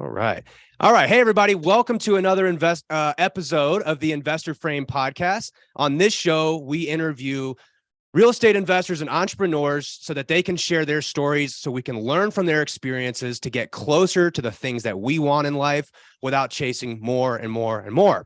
All right. All right. Hey, everybody. Welcome to another episode of the Investor Frame podcast. On this show, we interview real estate investors and entrepreneurs so that they can share their stories, so we can learn from their experiences to get closer to the things that we want in life without chasing more and more and more.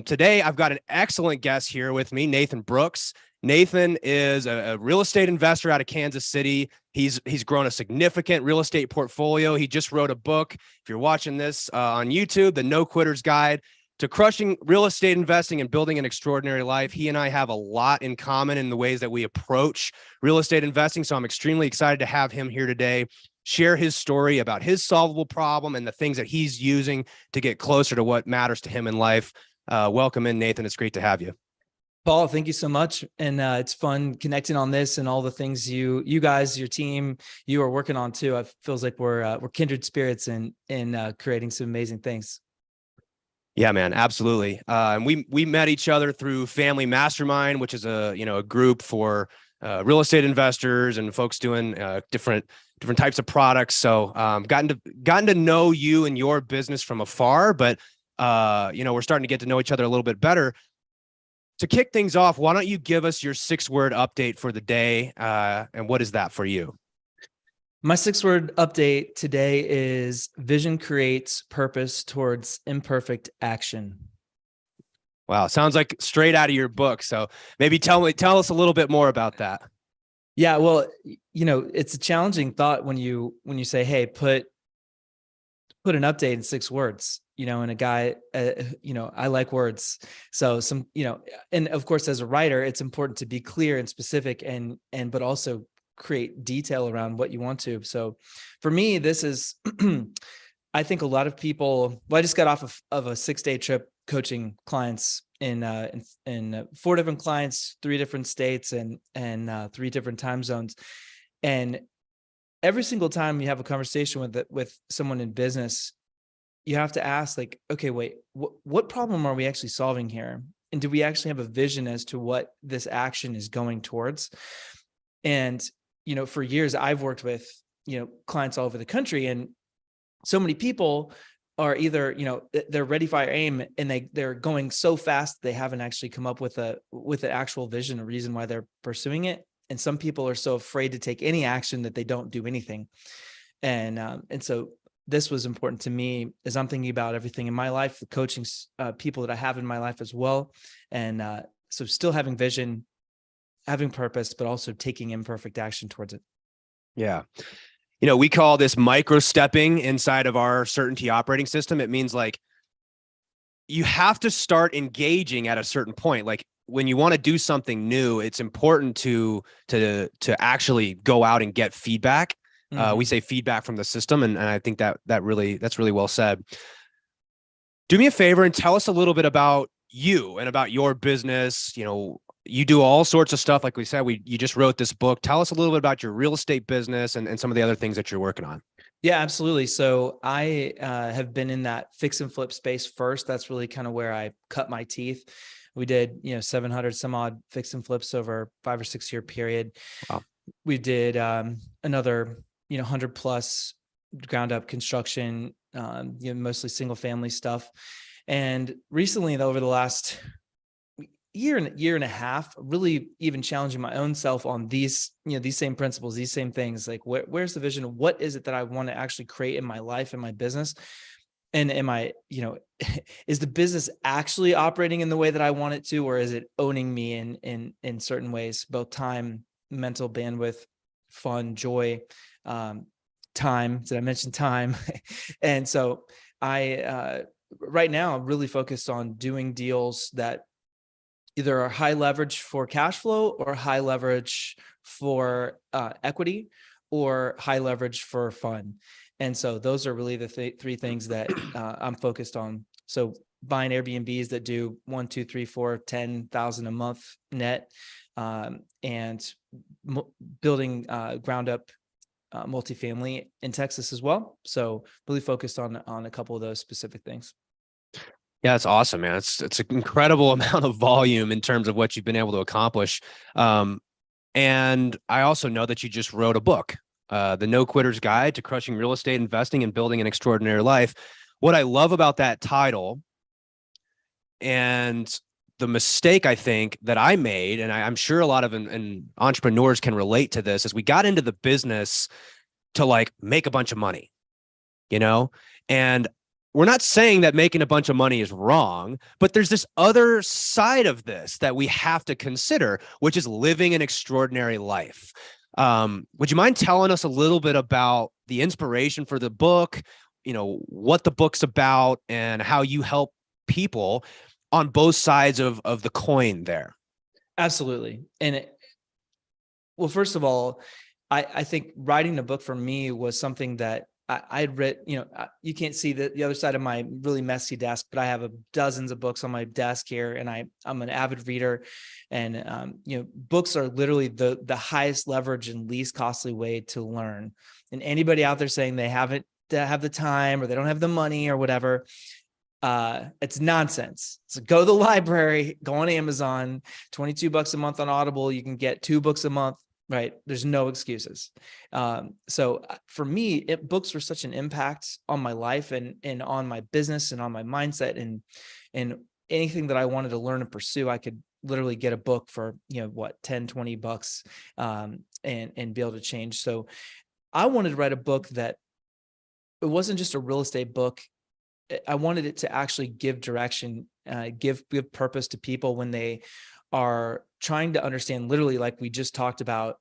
Today, I've got an excellent guest here with me, Nathan Brooks. Nathan is a real estate investor out of Kansas City. He's grown a significant real estate portfolio. He just wrote a book. If you're watching this on YouTube, The No Quitters Guide to Crushing Real Estate Investing and Building an Extraordinary Life. He and I have a lot in common in the ways that we approach real estate investing. So I'm extremely excited to have him here today, share his story about his solvable problem and the things that he's using to get closer to what matters to him in life. Welcome in, Nathan. It's great to have you. Paul, thank you so much. And it's fun connecting on this and all the things you guys, your team, you are working on too. It feels like we're kindred spirits in creating some amazing things. Yeah, man, absolutely. And we met each other through Family Mastermind, which is a group for real estate investors and folks doing different types of products. So gotten to know you and your business from afar, but we're starting to get to know each other a little bit better. To kick things off, why don't you give us your 6-word update for the day? And what is that for you? My 6-word update today is vision creates purpose towards imperfect action. Wow. Sounds like straight out of your book. So maybe tell us a little bit more about that. Yeah. Well, it's a challenging thought when you say, hey, put an update in 6 words. And a guy, I like words. So and of course, as a writer, it's important to be clear and specific but also create detail around what you want to. So for me, this is, I think a lot of people, I just got off of a 6-day trip coaching clients in 4 different clients, 3 different states and 3 different time zones. And every single time you have a conversation with someone in business, you have to ask, like, okay, wait, what problem are we actually solving here? And do we actually have a vision as to what this action is going towards? And, for years I've worked with, clients all over the country, and so many people are either, they're ready, fire, aim, and they're going so fast, they haven't actually come up with an actual vision, a reason why they're pursuing it. And some people are so afraid to take any action that they don't do anything. And so this was important to me as I'm thinking about everything in my life, the coaching people that I have in my life as well. And so still having vision, having purpose, but also taking imperfect action towards it. Yeah. We call this micro stepping inside of our certainty operating system. It means like you have to start engaging at a certain point. Like when you want to do something new, it's important to actually go out and get feedback. We say feedback from the system. And I think that's really well said. Do me a favor and tell us a little bit about you and about your business. You do all sorts of stuff. Like we said, you just wrote this book. Tell us a little bit about your real estate business and some of the other things that you're working on. Yeah, absolutely. So I have been in that fix and flip space first. That's really kind of where I cut my teeth. We did, 700 some odd fix and flips over 5 or 6 year period. Wow. We did another 100 plus ground up construction, mostly single family stuff. And recently, over the last year and a half, really even challenging my own self on these same principles, these same things. Like where's the vision? What is it that I want to actually create in my life and my business? And am I, is the business actually operating in the way that I want it to, or is it owning me in certain ways, both time, mental bandwidth, fun, joy, time? Did I mention time? And so I, right now, I'm really focused on doing deals that either are high leverage for cash flow or high leverage for equity or high leverage for fun. And so those are really the 3 things that I'm focused on. So buying Airbnbs that do 1, 2, 3, 4, 10,000 a month net, and building ground up multifamily in Texas as well. So really focused on a couple of those specific things. Yeah, that's awesome, man. It's an incredible amount of volume in terms of what you've been able to accomplish. And I also know that you just wrote a book. The No Quitter's Guide to Crushing Real Estate Investing and Building an Extraordinary Life. What I love about that title, and the mistake I think that I made, and I'm sure a lot of entrepreneurs can relate to this, is we got into the business to like make a bunch of money, you know? And we're not saying that making a bunch of money is wrong, but there's this other side of this that we have to consider, which is living an extraordinary life. Would you mind telling us a little bit about the inspiration for the book, you know, what the book's about and how you help people on both sides of the coin there? Absolutely. And well, first of all, I think writing a book for me was something that I'd read, you know, you can't see the other side of my really messy desk, but I have dozens of books on my desk here, and I'm an avid reader, and you know, books are literally the highest leverage and least costly way to learn. And anybody out there saying they haven't have the time or they don't have the money or whatever, it's nonsense. So go to the library, go on Amazon, $22 a month on Audible. You can get 2 books a month. Right. There's no excuses. So for me, books were such an impact on my life and on my business and on my mindset and anything that I wanted to learn and pursue. I could literally get a book for, you know, what, 10, $20, and be able to change. So I wanted to write a book that it wasn't just a real estate book. I wanted it to actually give direction, give purpose to people when they are trying to understand, literally, like we just talked about,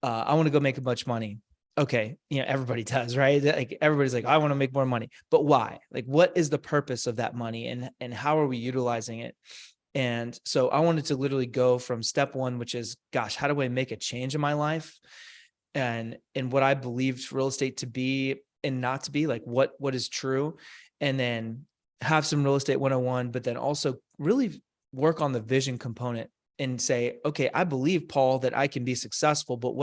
I want to go make a bunch of money. Okay. You know, everybody does, right? Like everybody's like, I want to make more money, but why? Like, what is the purpose of that money and how are we utilizing it? And so I wanted to literally go from step one, which is, gosh, how do I make a change in my life? And what I believed real estate to be and not to be, like what is true. And then have some real estate 101, but then also really work on the vision component and say, okay, I believe, Paul, that I can be successful, but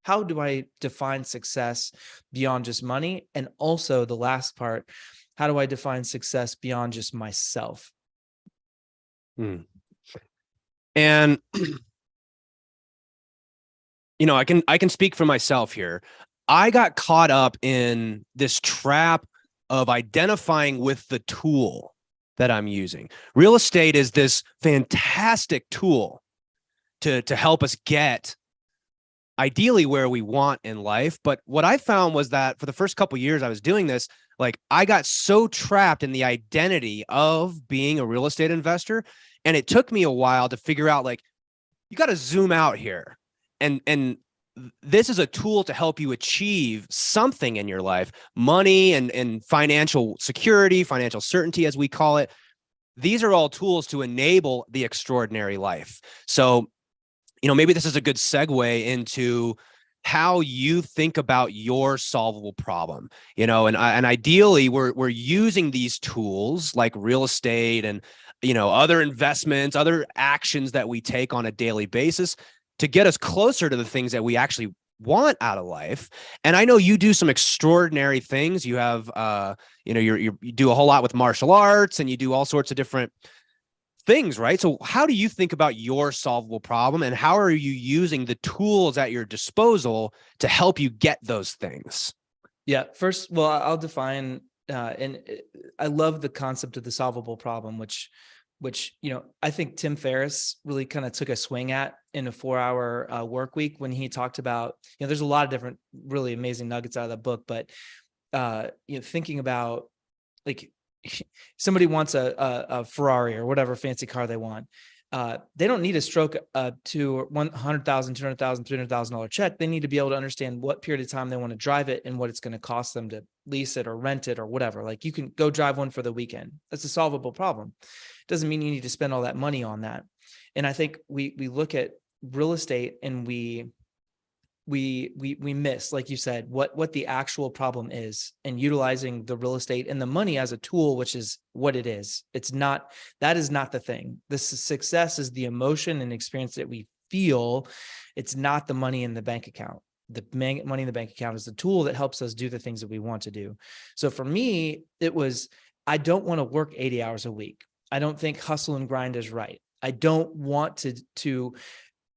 how do I define success beyond just money? And also the last part, how do I define success beyond just myself? And, you know, I can speak for myself here. I got caught up in this trap of identifying with the tool that I'm using. Real estate is this fantastic tool to help us get ideally where we want in life. But what I found was that for the first couple of years I was doing this, like I got so trapped in the identity of being a real estate investor. And it took me a while to figure out, like, you got to zoom out here. And this is a tool to help you achieve something in your life, money and financial security, financial certainty, as we call it. These are all tools to enable the extraordinary life. So, you know, maybe this is a good segue into how you think about your solvable problem, you know, and ideally we're using these tools like real estate and, you know, other investments, other actions that we take on a daily basis to get us closer to the things that we actually want out of life. And I know you do some extraordinary things. You have, you know, you do a whole lot with martial arts and you do all sorts of different things, right? So how do you think about your solvable problem and how are you using the tools at your disposal to help you get those things? Yeah. First, well, I'll define, and I love the concept of the solvable problem, which, you know, I think Tim Ferriss really kind of took a swing at in a 4-hour work week when he talked about, you know, there's a lot of different really amazing nuggets out of the book, but, you know, thinking about like somebody wants a Ferrari or whatever fancy car they want. They don't need to stroke to $100,000, $200,000, $300,000 check. They need to be able to understand what period of time they want to drive it and what it's going to cost them to lease it or rent it or whatever. Like you can go drive one for the weekend. That's a solvable problem. Doesn't mean you need to spend all that money on that. And I think we look at real estate and we miss, like you said, what the actual problem is, and utilizing the real estate and the money as a tool, which is what it is. That is not the thing. The success is the emotion and experience that we feel. It's not the money in the bank account. The money in the bank account is the tool that helps us do the things that we want to do. So for me, it was, I don't want to work 80 hours a week. I don't think hustle and grind is right. I don't want to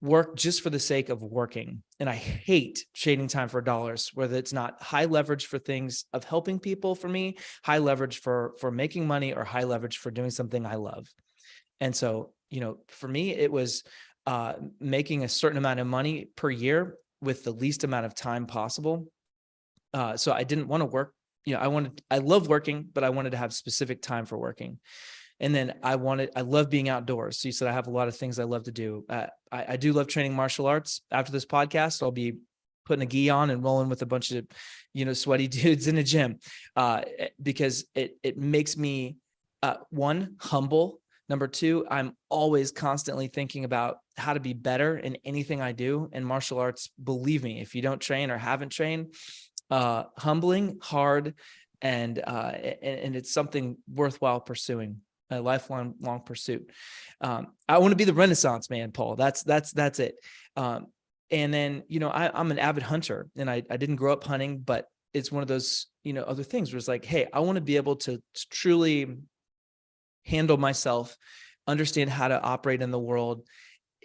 work just for the sake of working. And I hate trading time for dollars, whether it's not high leverage for things of helping people for me, high leverage for making money, or high leverage for doing something I love. And so, for me, it was making a certain amount of money per year with the least amount of time possible. So I didn't want to work. I love working, but I wanted to have specific time for working. And then I love being outdoors. So you said I have a lot of things I love to do. I do love training martial arts. After this podcast, I'll be putting a gi on and rolling with a bunch of, sweaty dudes in a gym, because it makes me, one, humble. Number two, I'm always constantly thinking about how to be better in anything I do. And martial arts, believe me, if you don't train or haven't trained, humbling, hard, and it's something worthwhile pursuing, a lifelong pursuit. I want to be the Renaissance man, Paul. That's it. And then, I'm an avid hunter, and I didn't grow up hunting, but it's one of those, other things where it's like, hey, I want to be able to truly handle myself, understand how to operate in the world,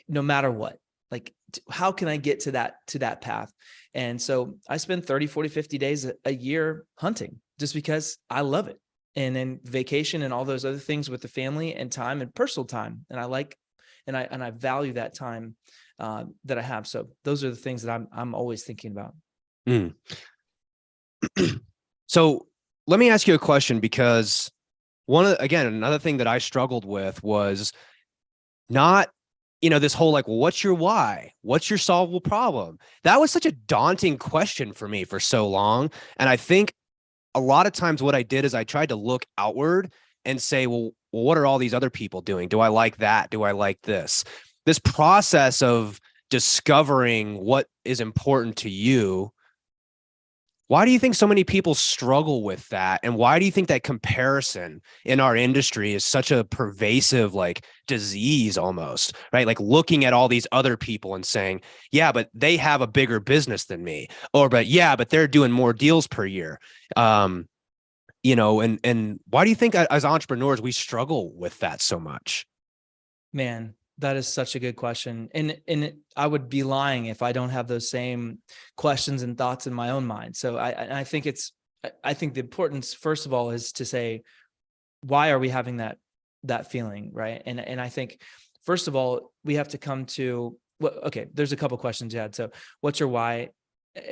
no matter what. Like, how can I get to that path? And so I spend 30, 40, 50 days a year hunting just because I love it. And then vacation and all those other things with the family and time and personal time. And I value that time that I have. So those are the things that I'm always thinking about. Mm. So let me ask you a question, because another thing that I struggled with was not, this whole like, well, what's your why? What's your solvable problem? That was such a daunting question for me for so long. And I think a lot of times what I did is I tried to look outward and say, well, what are all these other people doing? Do I like that? Do I like this? This process of discovering what is important to you. Why do you think so many people struggle with that? And why do you think that comparison in our industry is such a pervasive, like, disease almost, right? Like looking at all these other people and saying, yeah, but they have a bigger business than me, but they're doing more deals per year. And why do you think as entrepreneurs, we struggle with that so much? Man, that is such a good question. And I would be lying if I don't have those same questions and thoughts in my own mind. So I think the importance, first of all, is to say, why are we having that feeling, right? And I think, first of all, we have to come to, there's a couple questions you had. So what's your why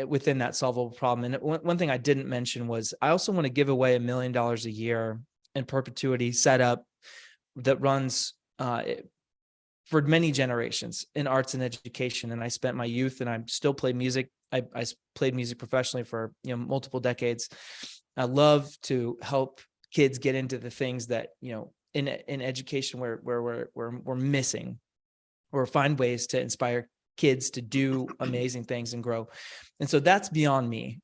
within that solvable problem? And one thing I didn't mention was I also want to give away $1 million a year in perpetuity setup that runs for many generations in arts and education. And I spent my youth, and I still play music. I played music professionally for multiple decades. I love to help kids get into the things that in education where we're missing, or find ways to inspire kids to do amazing things and grow. And so that's beyond me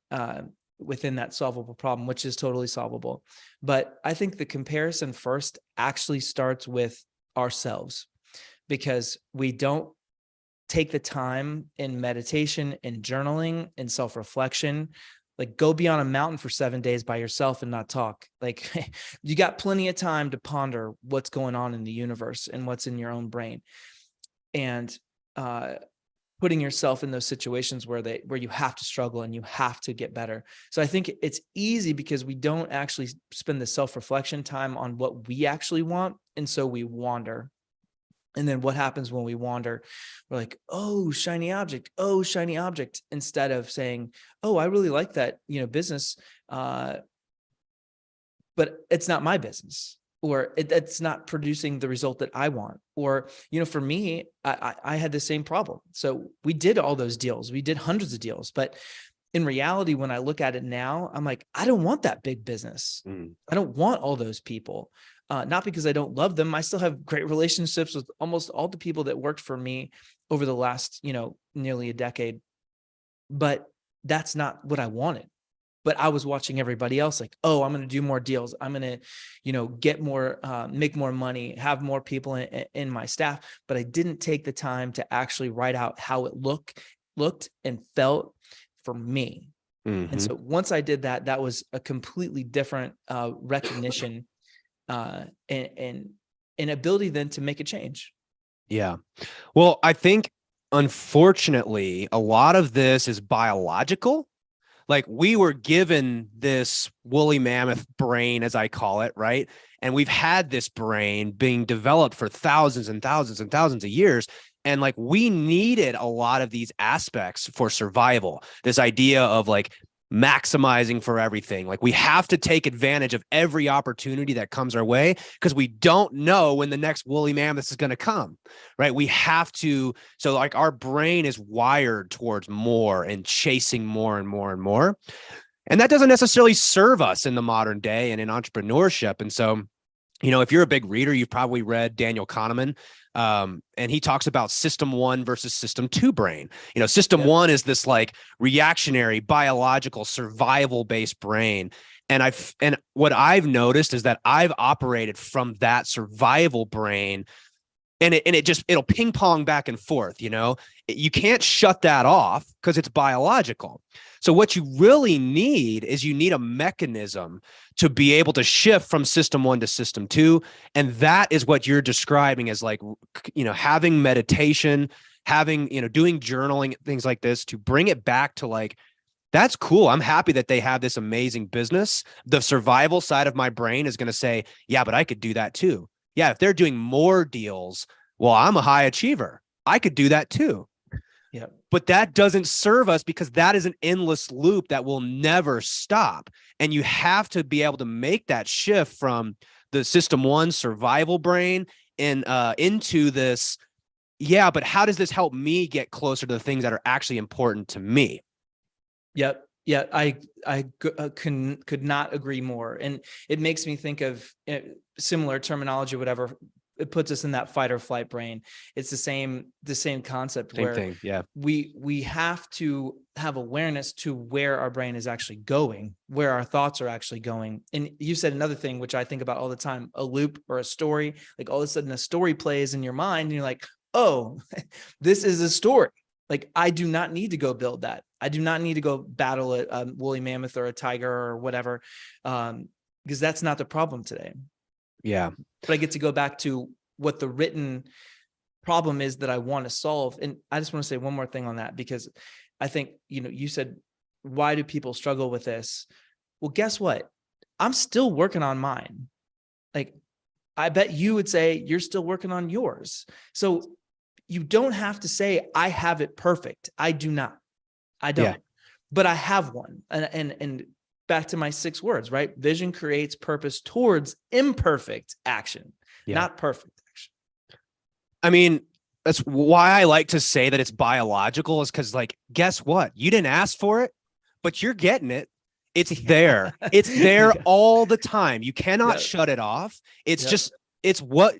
within that solvable problem, which is totally solvable. But I think the comparison first actually starts with ourselves, because we don't take the time in meditation and journaling and self-reflection. Like, go be on a mountain for 7 days by yourself and not talk. Like, you got plenty of time to ponder what's going on in the universe and what's in your own brain. And putting yourself in those situations where you have to struggle and you have to get better. So I think it's easy because we don't actually spend the self-reflection time on what we actually want. And so we wander. And then what happens when we wander? We're like, oh, shiny object, instead of saying, oh, I really like that, business, but it's not my business, or it's not producing the result that I want. Or, for me, I had the same problem. So we did all those deals. We did hundreds of deals, but in reality, when I look at it now, I'm like, I don't want that big business. I don't want all those people. Not because I don't love them. I still have great relationships with almost all the people that worked for me over the last, nearly a decade. But that's not what I wanted. But I was watching everybody else like, oh, I'm going to do more deals. I'm going to, get more, make more money, have more people in my staff. But I didn't take the time to actually write out how it looked and felt for me. Mm-hmm. And so once I did that, that was a completely different recognition and ability then to make a change. Yeah. Well, I think unfortunately, a lot of this is biological. Like we were given this woolly mammoth brain, as I call it, right? And we've had this brain being developed for thousands and thousands and thousands of years. And like we needed a lot of these aspects for survival. This idea of like maximizing for everything. Like we have to take advantage of every opportunity that comes our way because we don't know when the next woolly mammoth is going to come, right? We have to. So like our brain is wired towards more and chasing more and more and more. And that doesn't necessarily serve us in the modern day and in entrepreneurship. And so, if you're a big reader, you've probably read Daniel Kahneman. And he talks about system 1 versus system 2 brain. System 1 is this like reactionary, biological, survival based brain. And what I've noticed is that I've operated from that survival brain, and it'll ping pong back and forth. You can't shut that off because it's biological. So what you really need is you need a mechanism to be able to shift from system 1 to system 2. And that is what you're describing as like, having meditation, doing journaling, things like this to bring it back to like, that's cool. I'm happy that they have this amazing business. The survival side of my brain is going to say, yeah, but I could do that too. Yeah, if they're doing more deals, well, I'm a high achiever. I could do that too. Yeah. But that doesn't serve us because that is an endless loop that will never stop. And you have to be able to make that shift from the system 1 survival brain and into this. Yeah, but how does this help me get closer to the things that are actually important to me? Yep. Yeah, I could not agree more. And it makes me think of similar terminology, whatever. It puts us in that fight or flight brain. It's the same concept. Same where thing. Yeah. We have to have awareness to where our brain is actually going, where our thoughts are actually going. And you said another thing, which I think about all the time, a loop or a story. Like all of a sudden a story plays in your mind and you're like, oh, this is a story. Like I do not need to go build that. I do not need to go battle a woolly mammoth or a tiger or whatever, because that's not the problem today. Yeah. But I get to go back to what the written problem is that I want to solve. And I just want to say one more thing on that, because I think, you said, why do people struggle with this? Well, guess what? I'm still working on mine. Like, I bet you would say you're still working on yours. So you don't have to say, I have it perfect. I do not. I don't. Yeah. But I have one. And back to my 6 words, right? Vision creates purpose towards imperfect action, not perfect action. I mean, that's why I like to say that it's biological, is because, like, guess what? You didn't ask for it, but you're getting it. It's there. It's there all the time. You cannot shut it off. It's just, it's what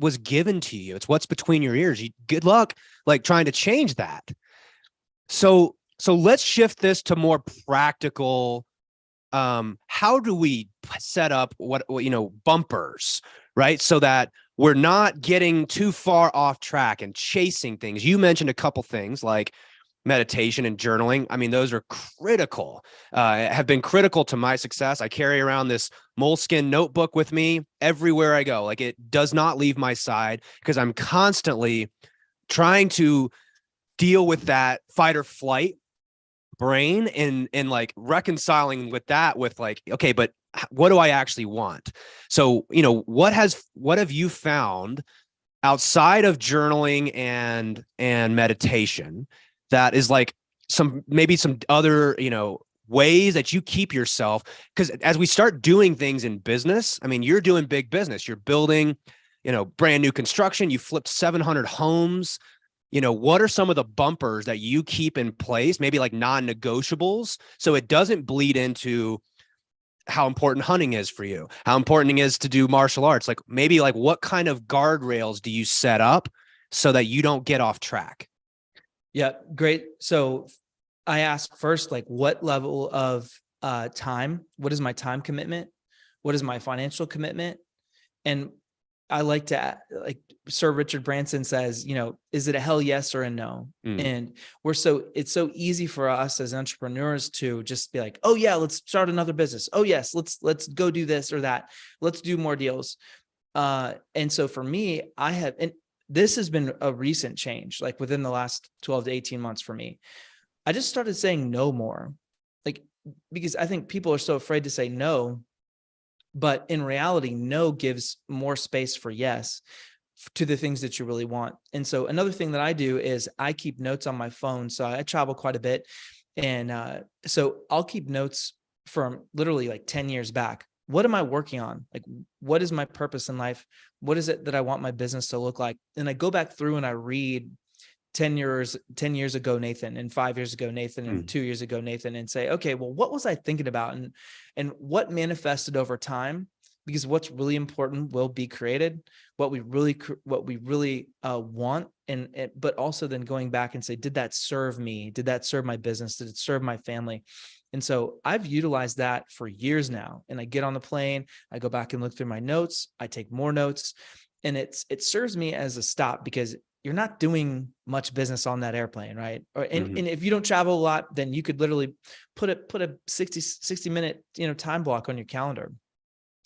was given to you. It's what's between your ears. Good luck, like, trying to change that. So let's shift this to more practical. How do we set up bumpers, right? So that we're not getting too far off track and chasing things. You mentioned a couple things like meditation and journaling. I mean, those are critical, have been critical to my success. I carry around this Moleskine notebook with me everywhere I go. Like, it does not leave my side because I'm constantly trying to deal with that fight or flight brain and like reconciling with that with like, okay, but what do I actually want? So, what have you found outside of journaling and meditation that is like maybe some other, ways that you keep yourself? Because as we start doing things in business, I mean, you're doing big business, you're building, brand new construction, you flipped 700 homes. What are some of the bumpers that you keep in place, maybe like non-negotiables, so it doesn't bleed into how important hunting is for you, how important it is to do martial arts? Like, maybe like what kind of guardrails do you set up so that you don't get off track? Yeah, great. So I ask first, like, what level of time? What is my time commitment? What is my financial commitment? And I like to, like Sir Richard Branson says, is it a hell yes or a no? And it's so easy for us as entrepreneurs to just be like, oh yeah, let's start another business. Oh yes, let's go do this or that. Let's do more deals. And so for me, I have, and this has been a recent change, like within the last 12 to 18 months for me. I just started saying no more, like, because I think people are so afraid to say no, but in reality, no gives more space for yes to the things that you really want. And so another thing that I do is I keep notes on my phone. So I travel quite a bit. And so I'll keep notes from literally like 10 years back. What am I working on? Like, what is my purpose in life? What is it that I want my business to look like? And I go back through and I read 10 years ago, Nathan, and 5 years ago, Nathan, and 2 years ago, Nathan, and say, okay, well, what was I thinking about? And what manifested over time? Because what's really important will be created, what we really want. But also then going back and say, did that serve me? Did that serve my business? Did it serve my family? And so I've utilized that for years now. And I get on the plane, I go back and look through my notes, I take more notes, and it serves me as a stop, because you're not doing much business on that airplane, right? And if you don't travel a lot, then you could literally put a 60 minute, time block on your calendar.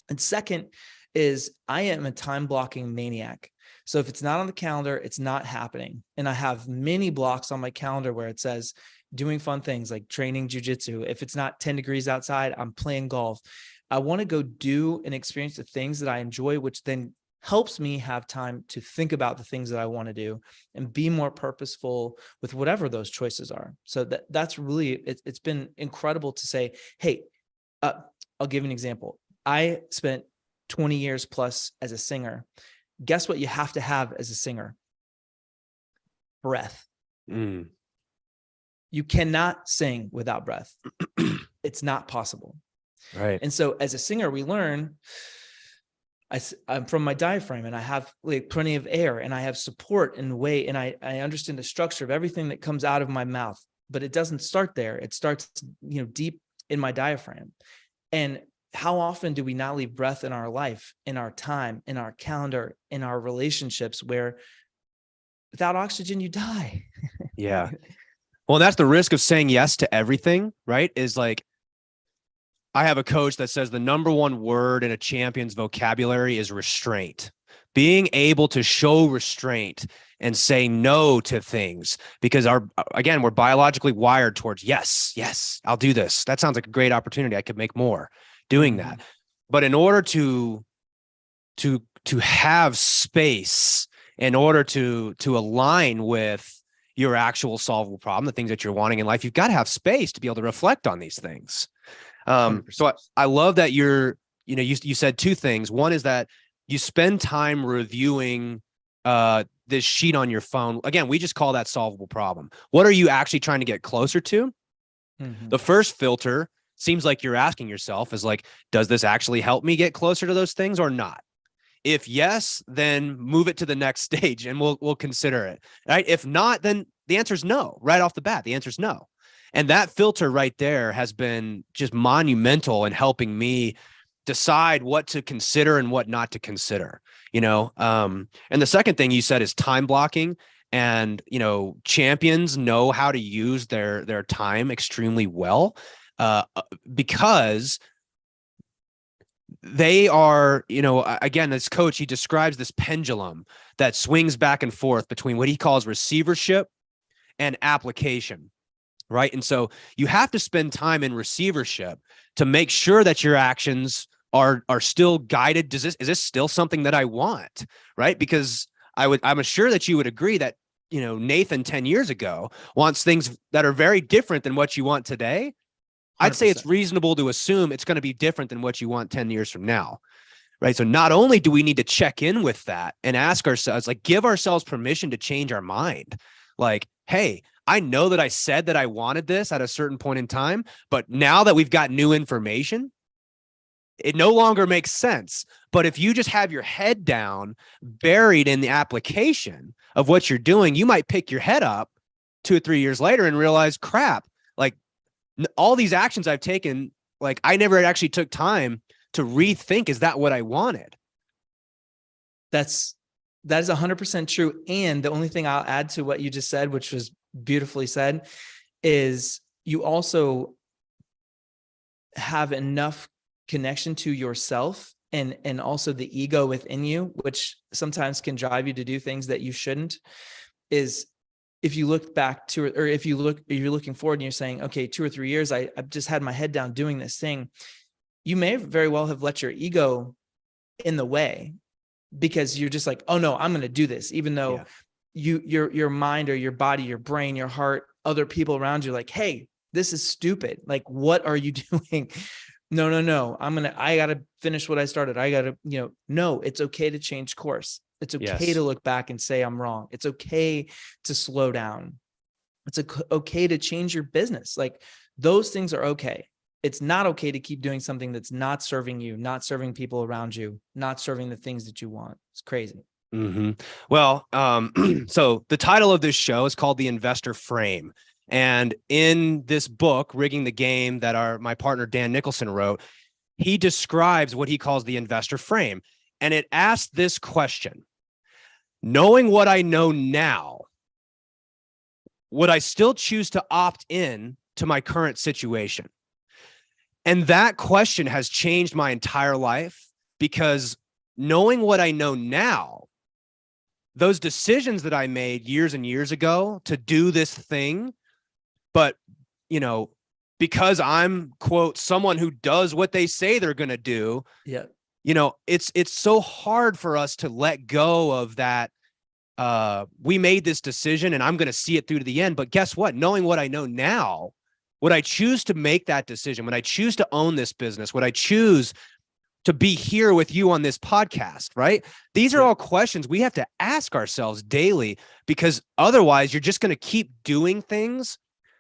And second is I am a time blocking maniac. So if it's not on the calendar, it's not happening. And I have many blocks on my calendar where it says doing fun things like training jujitsu. If it's not 10 degrees outside, I'm playing golf. I want to go do and experience the things that I enjoy, which then helps me have time to think about the things that I want to do and be more purposeful with whatever those choices are. So that's really, it's been incredible to say, hey, I'll give you an example. I spent 20 years plus as a singer. Guess what you have to have as a singer? Breath. You cannot sing without breath. It's not possible. Right. And so as a singer, we learn, I'm from my diaphragm, and I have like plenty of air, and I have support and weight, and I understand the structure of everything that comes out of my mouth, but it doesn't start there. It starts, deep in my diaphragm. And how often do we not leave breath in our life, in our time, in our calendar, in our relationships, where without oxygen, you die? Yeah. Well, that's the risk of saying yes to everything, right? Is like, I have a coach that says the number one word in a champion's vocabulary is restraint. Being able to show restraint and say no to things, because we're biologically wired towards yes, I'll do this. That sounds like a great opportunity. I could make more doing that. But in order to have space, in order to align with your actual solvable problem, the things that you're wanting in life, you've got to have space to be able to reflect on these things. So I love that you said two things. One is that you spend time reviewing this sheet on your phone. Again, we just call that solvable problem. What are you actually trying to get closer to? The first filter seems like you're asking yourself is like, does this actually help me get closer to those things or not? If yes, then move it to the next stage and we'll consider it. Right? If not, then the answer is no. Right off the bat, the answer is no. And that filter right there has been just monumental in helping me decide what to consider and what not to consider, and the second thing you said is time blocking. And, champions know how to use their time extremely well, because they are, again, this coach, he describes this pendulum that swings back and forth between what he calls receivership and application. Right. And so you have to spend time in receivership to make sure that your actions are still guided. Is this still something that I want? Right. Because I'm sure that you would agree that, Nathan 10 years ago wants things that are very different than what you want today. 100%. I'd say it's reasonable to assume it's going to be different than what you want 10 years from now. Right. So not only do we need to check in with that and ask ourselves, like, give ourselves permission to change our mind. Like, hey, I know that I said that I wanted this at a certain point in time, but now that we've got new information, it no longer makes sense. But if you just have your head down, buried in the application of what you're doing, you might pick your head up 2 or 3 years later and realize, crap, like all these actions I've taken, like I never actually took time to rethink, is that what I wanted? That is 100% true. And the only thing I'll add to what you just said, which was beautifully said, is you also have enough connection to yourself and also the ego within you, which sometimes can drive you to do things that you shouldn't, is if you look back to, or if you're looking forward and you're saying, okay, 2 or 3 years, I've just had my head down doing this thing. You may very well have let your ego in the way because you're just like, oh no, I'm going to do this. Even though your mind or your body, your brain, your heart, other people around you, like, hey, this is stupid. Like, what are you doing? No. I got to finish what I started. I got to, no, it's okay to change course. It's okay to look back and say, I'm wrong. It's okay to slow down. It's okay to change your business. Like, those things are okay. It's not okay to keep doing something that's not serving you, not serving people around you, not serving the things that you want. It's crazy. Mm-hmm. Well, so the title of this show is called The Investor Frame. And in this book, Rigging the Game, that my partner, Dan Nicholson, wrote, he describes what he calls the investor frame. And it asks this question: knowing what I know now, would I still choose to opt in to my current situation? And that question has changed my entire life, because knowing what I know now, those decisions that I made years and years ago to do this thing, but, because I'm, quote, someone who does what they say they're going to do. Yeah. It's so hard for us to let go of that. We made this decision and I'm going to see it through to the end. But guess what? Knowing what I know now, would I choose to make that decision? Would I choose to own this business? Would I choose to be here with you on this podcast, right? These are all questions we have to ask ourselves daily, because otherwise you're just going to keep doing things,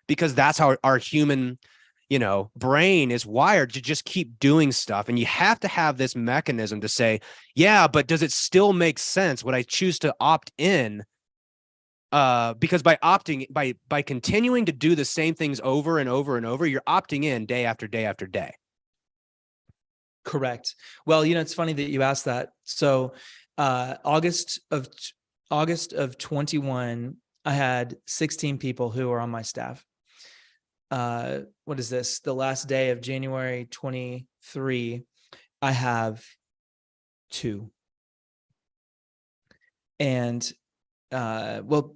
because that's how our human, brain is wired, to just keep doing stuff. And you have to have this mechanism to say, yeah, but does it still make sense? Would I choose to opt in? Because by continuing to do the same things over and over and over, you're opting in day after day after day. Correct. Well, it's funny that you asked that. So, August of 21, I had 16 people who were on my staff. What is this? The last day of January 23, I have 2. And, well,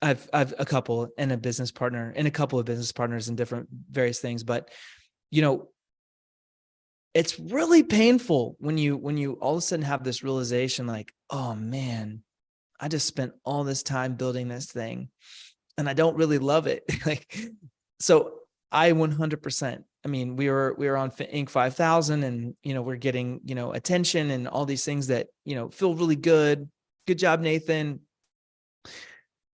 I've a couple and a business partner and a couple of business partners in different various things, but, it's really painful when you all of a sudden have this realization, like, oh man, I just spent all this time building this thing and I don't really love it. Like, so I 100%, I mean, we were on Inc. 5000 and, we're getting, attention and all these things that, feel really good. Good job, Nathan.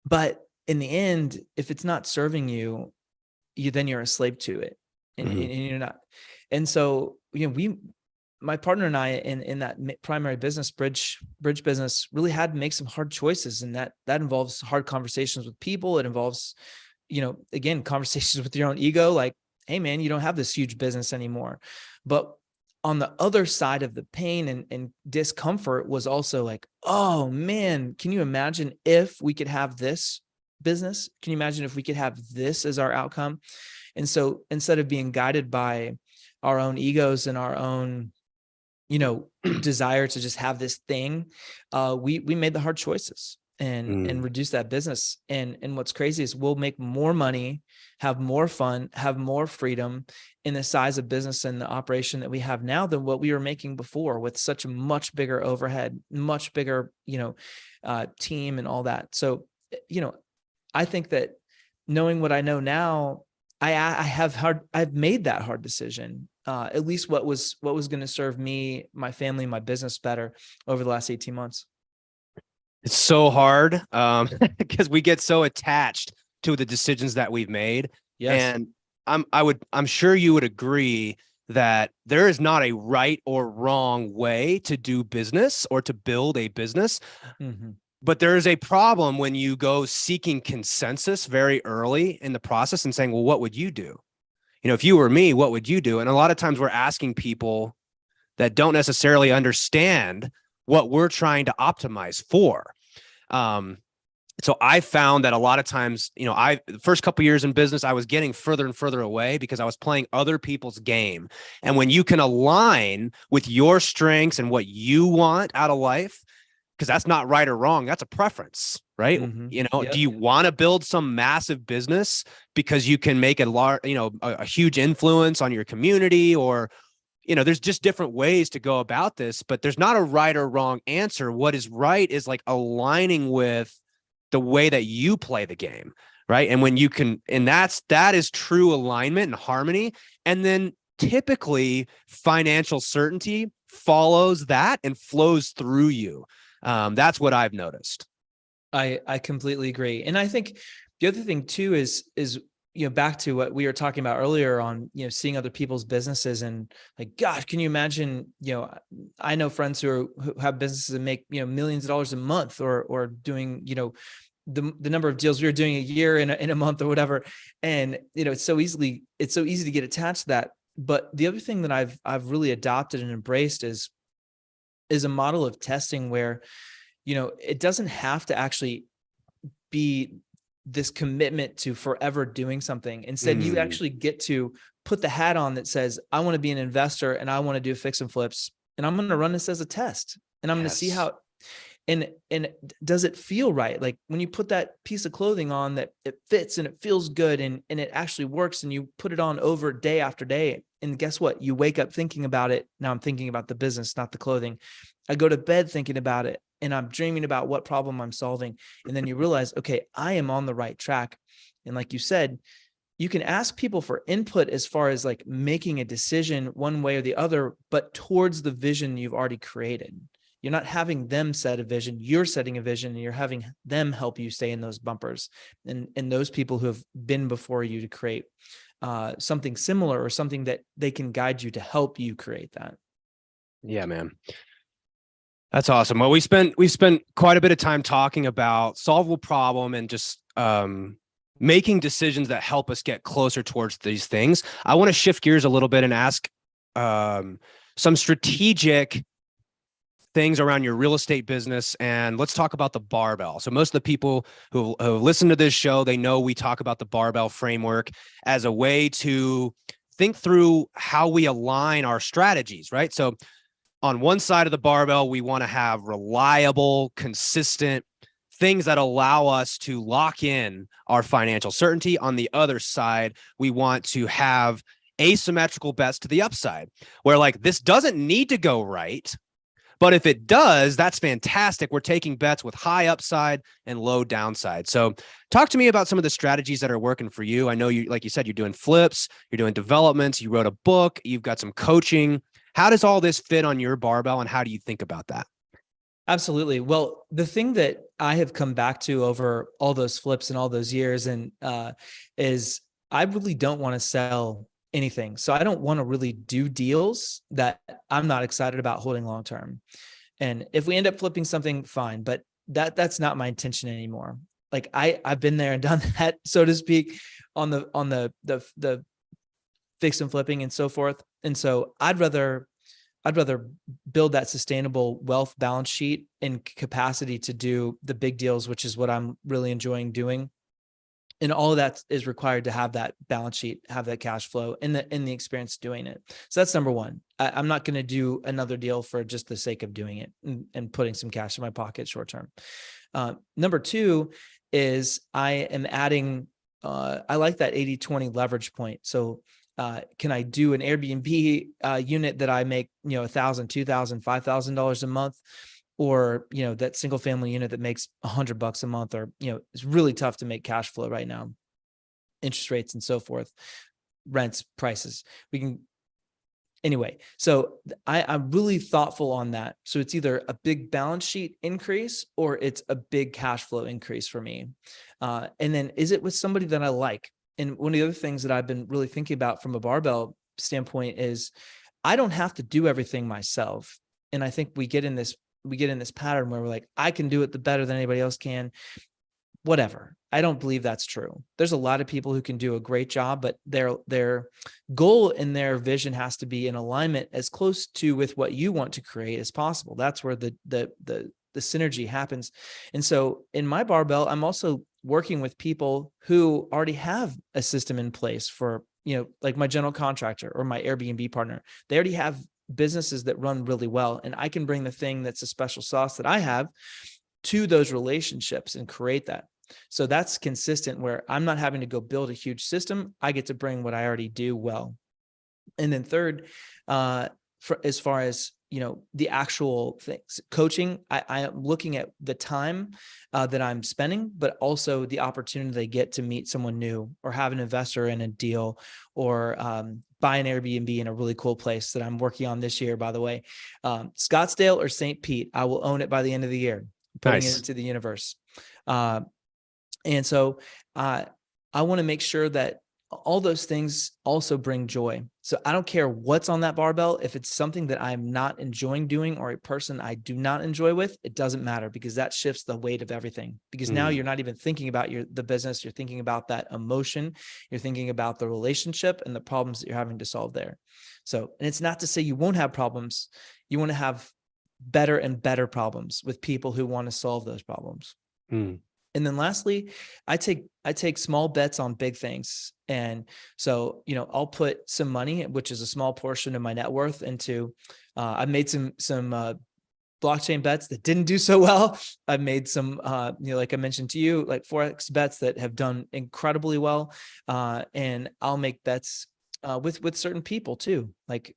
But in the end, if it's not serving you, then you're a slave to it, and you're not. And so, my partner and I in that primary business, bridge business, really had to make some hard choices. And that involves hard conversations with people. It involves, again, conversations with your own ego, like, hey man, you don't have this huge business anymore. But on the other side of the pain and discomfort was also like, oh man, can you imagine if we could have this business? Can you imagine if we could have this as our outcome? And so instead of being guided by our own egos and our own, desire to just have this thing, we made the hard choices and reduce that business. And what's crazy is we'll make more money, have more fun, have more freedom in the size of business and the operation that we have now than what we were making before, with such a much bigger overhead, much bigger, team and all that. So, I think that knowing what I know now, I've made that hard decision, at least what was going to serve me, my family, my business better over the last 18 months. It's so hard, because we get so attached to the decisions that we've made. Yes. And I'm sure you would agree that there is not a right or wrong way to do business or to build a business. Mm-hmm. But there is a problem when you go seeking consensus very early in the process and saying, well, what would you do? If you were me, what would you do? And a lot of times we're asking people that don't necessarily understand what we're trying to optimize for. So I found that a lot of times, the first couple of years in business, I was getting further and further away because I was playing other people's game. And when you can align with your strengths and what you want out of life, because that's not right or wrong, that's a preference, right? Mm-hmm. Do Yep. you want to build some massive business because you can make a huge influence on your community, or there's just different ways to go about this, but there's not a right or wrong answer. What is right is like aligning with the way that you play the game, right? And when you can, and that is true alignment and harmony. And then typically financial certainty follows that and flows through you. That's what I've noticed. I completely agree. And I think the other thing too is, back to what we were talking about earlier on, seeing other people's businesses and like, gosh, can you imagine, I know friends who have businesses that make, millions of dollars a month or doing, the number of deals we were doing a year in a month or whatever. And, it's so easy to get attached to that. But the other thing that I've really adopted and embraced is a model of testing where, it doesn't have to actually be this commitment to forever doing something. Instead, you actually get to put the hat on that says, I want to be an investor and I want to do fix and flips. And I'm going to run this as a test and I'm going to see how, and does it feel right? Like when you put that piece of clothing on that it fits and it feels good and it actually works and you put it on over day after day. And guess what? You wake up thinking about it. Now I'm thinking about the business, not the clothing. I go to bed thinking about it and I'm dreaming about what problem I'm solving. And then you realize, okay, I am on the right track. And like you said, you can ask people for input as far as like making a decision one way or the other, but towards the vision you've already created. You're not having them set a vision, you're setting a vision and you're having them help you stay in those bumpers and those people who have been before you to create something similar or something that they can guide you to help you create that. Yeah, man. That's awesome. Well, we spent quite a bit of time talking about solvable problem and just making decisions that help us get closer towards these things. I want to shift gears a little bit and ask some strategic things around your real estate business. And let's talk about the barbell. So most of the people who listen to this show, they know we talk about the barbell framework as a way to think through how we align our strategies, right? So on one side of the barbell, we want to have reliable, consistent things that allow us to lock in our financial certainty. On the other side, we want to have asymmetrical bets to the upside, where like this doesn't need to go right, but if it does, that's fantastic. We're taking bets with high upside and low downside. So talk to me about some of the strategies that are working for you. I know you, like you said, you're doing flips, you're doing developments, you wrote a book, you've got some coaching. How does all this fit on your barbell and how do you think about that? Absolutely. Well, the thing that I have come back to over all those flips and all those years and is I really don't want to sell anything. So I don't want to really do deals that I'm not excited about holding long term. And if we end up flipping something, fine, but that's not my intention anymore. Like I've been there and done that, so to speak, on the fix and flipping and so forth. And so I'd rather build that sustainable wealth balance sheet and capacity to do the big deals, which is what I'm really enjoying doing. And all of that is required to have that balance sheet, have that cash flow and the experience doing it. So that's number one. I'm not going to do another deal for just the sake of doing it and putting some cash in my pocket short term. Number two is I am adding, I like that 80-20 leverage point. So can I do an Airbnb unit that I make, $1,000, $2,000, $5,000 a month? Or, that single family unit that makes $100 a month, or, it's really tough to make cash flow right now, interest rates and so forth, rents, prices. Anyway, so I'm really thoughtful on that. So it's either a big balance sheet increase or it's a big cash flow increase for me. And then is it with somebody that I like? And one of the other things that I've been really thinking about from a barbell standpoint is I don't have to do everything myself. And I think we get in this pattern where we're like, I can do it the better than anybody else can, whatever. I don't believe that's true. There's a lot of people who can do a great job, but their goal and their vision has to be in alignment as close to with what you want to create as possible. That's where the the synergy happens. And so in my barbell, I'm also working with people who already have a system in place for, like my general contractor or my Airbnb partner. They already have businesses that run really well. And I can bring the thing that's a special sauce that I have to those relationships and create that. So that's consistent, where I'm not having to go build a huge system. I get to bring what I already do well. And then third, as far as, the actual things, coaching, I am looking at the time that I'm spending, but also the opportunity they get to meet someone new or have an investor in a deal, or buy an Airbnb in a really cool place that I'm working on this year, by the way. Scottsdale or St. Pete, I will own it by the end of the year, putting it into the universe. And so I want to make sure that all those things also bring joy. So I don't care what's on that barbell. If it's something that I'm not enjoying doing, or a person I do not enjoy with, it doesn't matter, because that shifts the weight of everything. Because now you're not even thinking about the business. You're thinking about that emotion. You're thinking about the relationship and the problems that you're having to solve there. So, and it's not to say you won't have problems. You want to have better and better problems with people who want to solve those problems. And then lastly, I take small bets on big things. And so, I'll put some money, which is a small portion of my net worth, into, I've made some blockchain bets that didn't do so well. I've made some, like I mentioned to you, like Forex bets that have done incredibly well. And I'll make bets with certain people too. Like,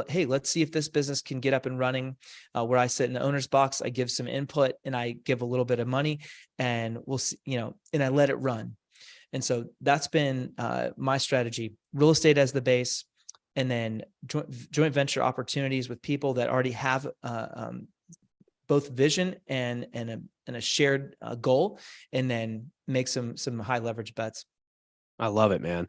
hey, let's see if this business can get up and running, where I sit in the owner's box, I give some input and I give a little bit of money, and we'll see, and I let it run. And so that's been my strategy: real estate as the base, and then joint venture opportunities with people that already have both vision and a shared goal, and then make some high leverage bets. I love it, man.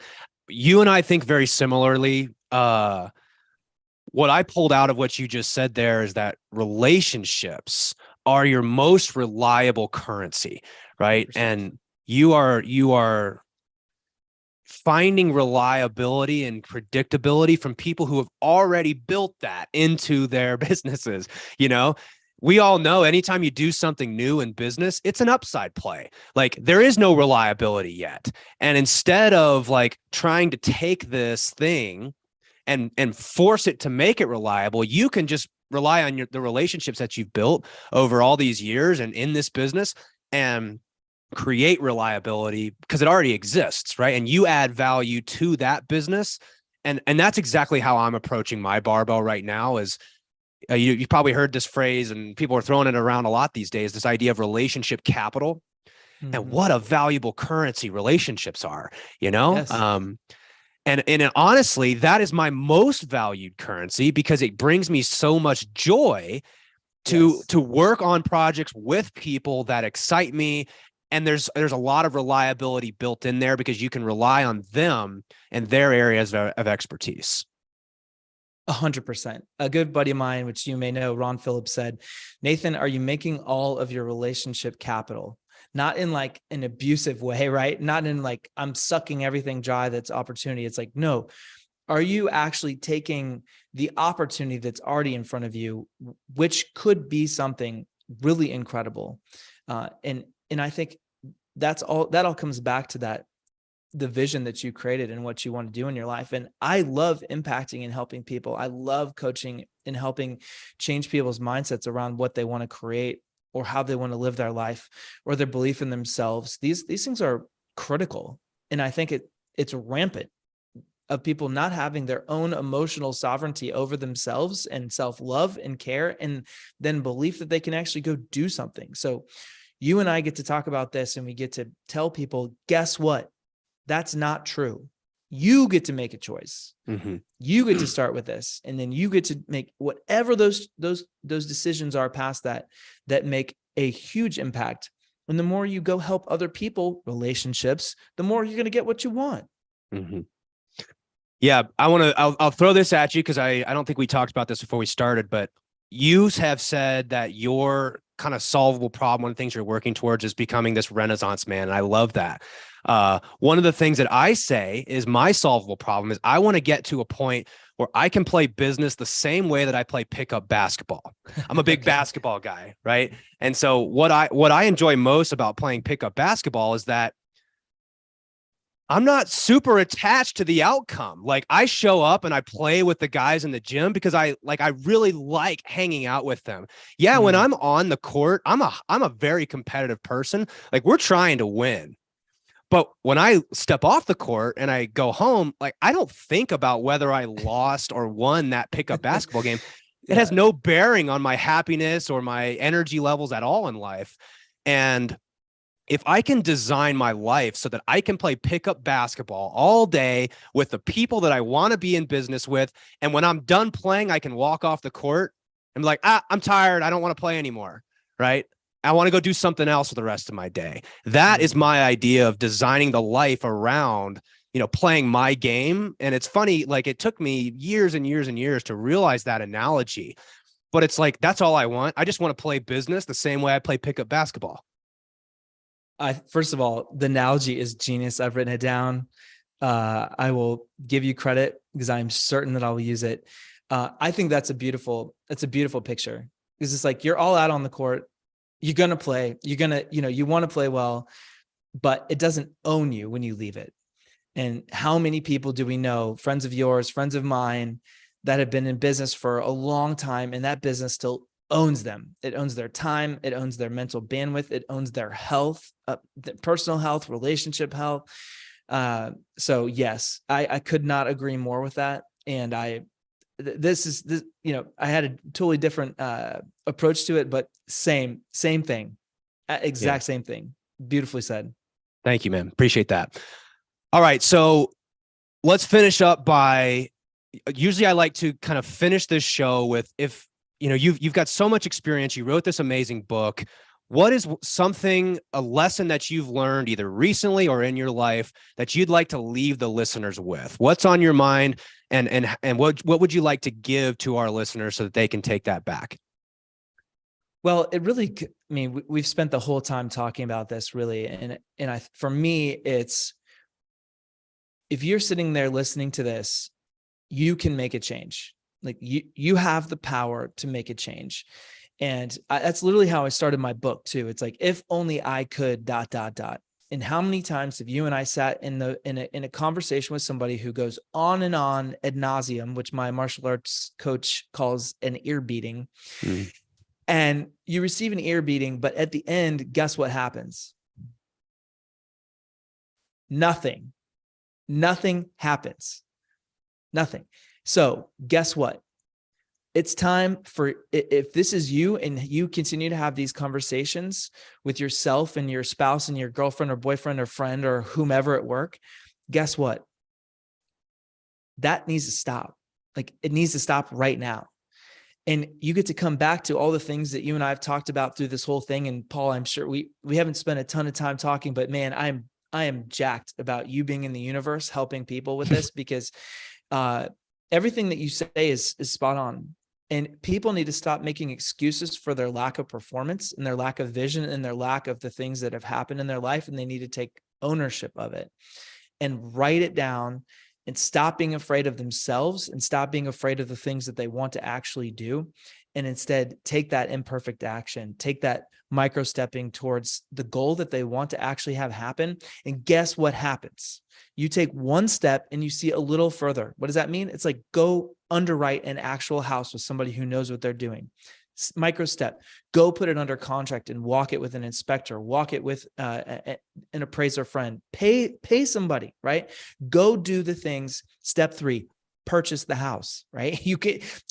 You and I think very similarly. What I pulled out of what you just said there is that relationships are your most reliable currency, right? 100%. And you are finding reliability and predictability from people who have already built that into their businesses. We all know anytime you do something new in business, it's an upside play. Like, there is no reliability yet. And instead of like trying to take this thing and force it to make it reliable, you can just rely on the relationships that you've built over all these years and in this business, and create reliability because it already exists, right? And you add value to that business. And that's exactly how I'm approaching my barbell right now. Is you probably heard this phrase, and people are throwing it around a lot these days, this idea of relationship capital. And what a valuable currency relationships are, Yes. And honestly, that is my most valued currency, because it brings me so much joy to work on projects with people that excite me. And there's a lot of reliability built in there, because you can rely on them and their areas of expertise. 100%. A good buddy of mine, which you may know, Ron Phillips, said, "Nathan, are you making all of your relationship capital?" Not in like an abusive way, right? Not in like, I'm sucking everything dry that's opportunity. It's like, no, are you actually taking the opportunity that's already in front of you, which could be something really incredible? And I think that all comes back to the vision that you created and what you want to do in your life. And I love impacting and helping people. I love coaching and helping change people's mindsets around what they want to create, or how they want to live their life, or their belief in themselves. These things are critical. And I think it's rampant of people not having their own emotional sovereignty over themselves, and self-love and care, and then belief that they can actually go do something. So you and I get to talk about this, and we get to tell people, guess what? That's not true. You get to make a choice. Mm-hmm. You get to start with this, and then you get to make whatever those decisions are past that make a huge impact. And the more you go help other people, relationships, the more you're going to get what you want. Mm-hmm. Yeah, I'll throw this at you, because I don't think we talked about this before we started, but you have said that your kind of solvable problem, one of the things you're working towards, is becoming this Renaissance man. And I love that. One of the things that I say is my solvable problem is I want to get to a point where I can play business the same way that I play pickup basketball. I'm a big Okay. basketball guy, right? And so what I enjoy most about playing pickup basketball is that I'm not super attached to the outcome. Like I show up and I play with the guys in the gym because I really like hanging out with them. Yeah, when Mm. I'm on the court, I'm a very competitive person. Like we're trying to win. But when I step off the court and I go home, like I don't think about whether I lost or won that pickup basketball game. It has Yeah. no bearing on my happiness or my energy levels at all in life. And if I can design my life so that I can play pickup basketball all day with the people that I want to be in business with, and when I'm done playing, I can walk off the court and be like, I'm tired. I don't want to play anymore. Right. I want to go do something else for the rest of my day. That is Mm. my idea of designing the life around, playing my game. And it's funny, like it took me years and years and years to realize that analogy, but it's like, that's all I want. I just want to play business the same way I play pickup basketball. First of all, the analogy is genius. I've written it down. I will give you credit because I'm certain that I will use it. I think that's a beautiful picture because it's like, you're all out on the court. You're going to play, you want to play well, but it doesn't own you when you leave it. And how many people do we know, friends of yours, friends of mine, that have been in business for a long time and that business still owns them? It owns their time. It owns their mental bandwidth. It owns their health, personal health, relationship health. So yes, I could not agree more with that. And I had a totally different approach to it, but same thing, Yeah. exact same thing. Beautifully said. Thank you, man. Appreciate that. All right. So let's finish up by, usually I like to kind of finish this show with, if, you've got so much experience, you wrote this amazing book. What is a lesson that you've learned either recently or in your life that you'd like to leave the listeners with? What's on your mind, and what would you like to give to our listeners so that they can take that back? Well, it really, I mean, we've spent the whole time talking about this really. For me, it's, if you're sitting there listening to this, you can make a change. Like you have the power to make a change. And that's literally how I started my book too. It's like, if only I could ... And how many times have you and I sat in a conversation with somebody who goes on and on ad nauseum, which my martial arts coach calls an ear beating. Mm. And you receive an ear beating, but at the end, guess what happens? Nothing happens. Nothing. So guess what? It's time for, if this is you and you continue to have these conversations with yourself and your spouse and your girlfriend or boyfriend or friend or whomever at work, guess what? That needs to stop. Like, it needs to stop right now. And you get to come back to all the things that you and I have talked about through this whole thing. And Paul, I'm sure we haven't spent a ton of time talking, but man, I am jacked about you being in the universe, helping people with this, because everything that you say is spot on. And people need to stop making excuses for their lack of performance and their lack of vision and their lack of the things that have happened in their life. And they need to take ownership of it and write it down and stop being afraid of themselves and stop being afraid of the things that they want to actually do. And instead take that imperfect action, take that micro stepping towards the goal that they want to actually have happen. And guess what happens? You take one step and you see a little further. What does that mean? It's like, go underwrite an actual house with somebody who knows what they're doing. Micro step, go put it under contract and walk it with an inspector, walk it with an appraiser friend, pay somebody, right? Go do the things. Step 3, purchase the house, right?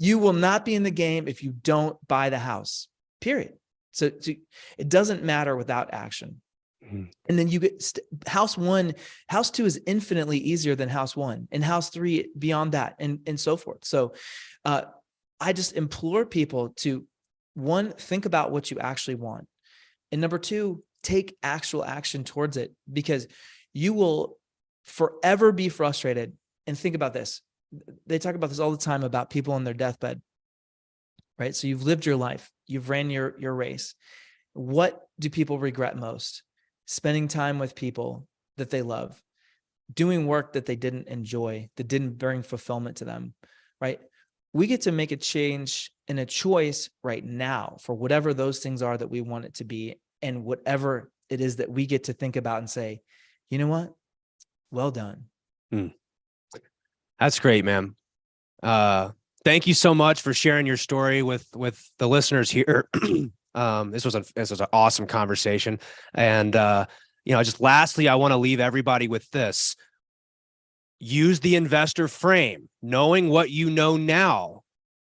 You will not be in the game if you don't buy the house, period. So it doesn't matter without action. Mm-hmm. And then you get house 1, house 2 is infinitely easier than house 1, and house 3 beyond that, and so forth. So I just implore people to, 1, think about what you actually want. And number 2, take actual action towards it, because you will forever be frustrated. And think about this. They talk about this all the time about people on their deathbed, right? So you've lived your life, you've ran your race. What do people regret most? Spending time with people that they love, doing work that they didn't enjoy, that didn't bring fulfillment to them, right? We get to make a change and a choice right now for whatever those things are that we want it to be, and whatever it is that we get to think about and say, you know what? Well done. That's great, man. Thank you so much for sharing your story with the listeners here. This was an awesome conversation. And, just lastly, I want to leave everybody with this. Use the investor frame, knowing what you know now.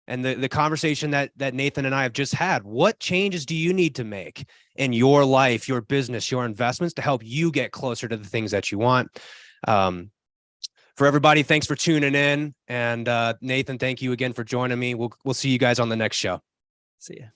And the conversation that Nathan and I have just had, what changes do you need to make in your life, your business, your investments to help you get closer to the things that you want? For everybody, thanks for tuning in. And Nathan, thank you again for joining me. We'll see you guys on the next show. See ya.